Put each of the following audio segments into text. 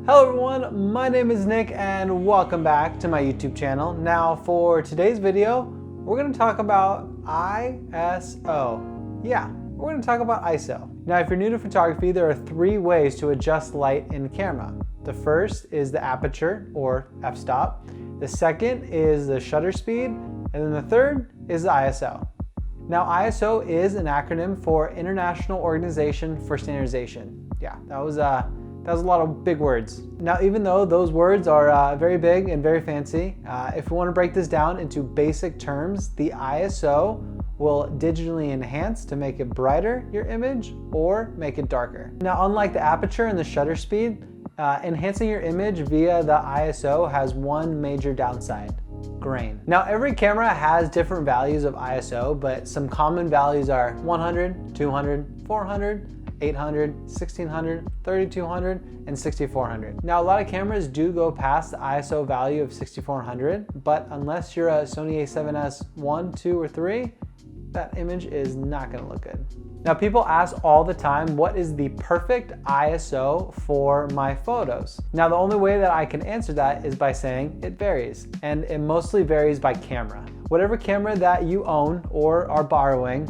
Hello everyone, my name is Nick and welcome back to my YouTube channel. Now for today's video, we're going to talk about ISO. Yeah, we're going to talk about ISO. Now if you're new to photography, there are three ways to adjust light in camera. The first is the aperture or f-stop. The second is the shutter speed. And then the third is the ISO. Now ISO is an acronym for International Organization for Standardization. Yeah, that was a lot of big words. Now, even though those words are very big and very fancy, if we want to break this down into basic terms, the ISO will digitally enhance to make it brighter, your image, or make it darker. Now, unlike the aperture and the shutter speed, enhancing your image via the ISO has one major downside: grain. Now, every camera has different values of ISO, but some common values are 100, 200, 400, 800, 1600, 3200, and 6400. Now a lot of cameras do go past the ISO value of 6400, but unless you're a Sony a7S 1, 2, or 3, that image is not gonna look good. Now people ask all the time, what is the perfect ISO for my photos? Now the only way that I can answer that is by saying it varies, and it mostly varies by camera. Whatever camera that you own or are borrowing,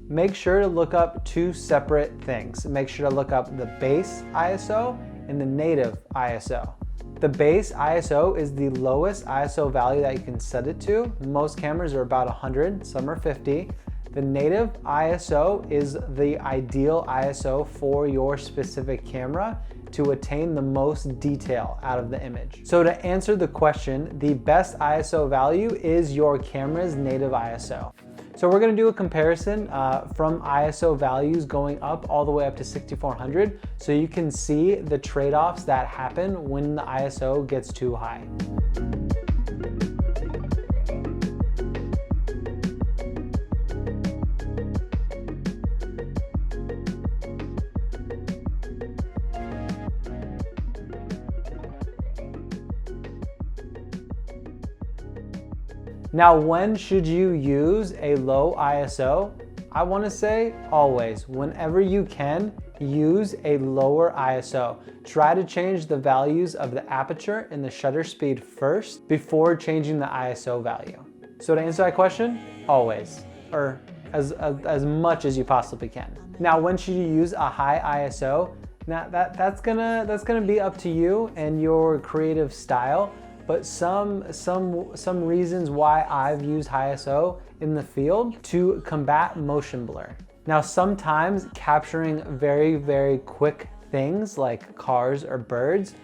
make sure to look up two separate things. Make sure to look up the base ISO and the native ISO. The base ISO is the lowest ISO value that you can set it to. Most cameras are about 100, some are 50. The native ISO is the ideal ISO for your specific camera to attain the most detail out of the image. So to answer the question, the best ISO value is your camera's native ISO. So we're going to do a comparison from ISO values going up all the way up to 6400 so you can see the trade-offs that happen when the ISO gets too high. Now, when should you use a low ISO? I want to say always. Whenever you can, use a lower ISO. Try to change the values of the aperture and the shutter speed first before changing the ISO value. So to answer that question, always, or as much as you possibly can. Now, when should you use a high ISO? Now that's gonna be up to you and your creative style. But some reasons why I've used high ISO in the field to combat motion blur. Now sometimes capturing very, very quick things like cars or birds,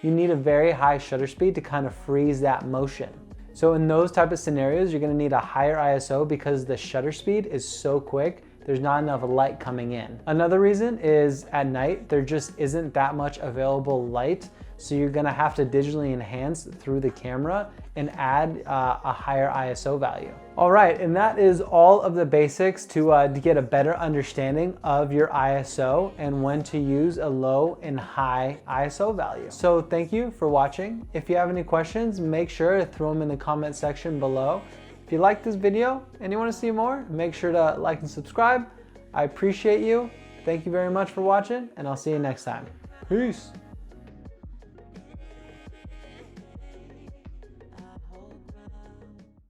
you need a very high shutter speed to kind of freeze that motion. So in those type of scenarios, you're gonna need a higher ISO because the shutter speed is so quick, there's not enough light coming in. Another reason is at night, there just isn't that much available light. So you're gonna have to digitally enhance through the camera and add a higher ISO value. All right, and that is all of the basics to get a better understanding of your ISO and when to use a low and high ISO value. So thank you for watching. If you have any questions, make sure to throw them in the comment section below. If you like this video and you wanna see more, make sure to like and subscribe. I appreciate you. Thank you very much for watching, and I'll see you next time. Peace.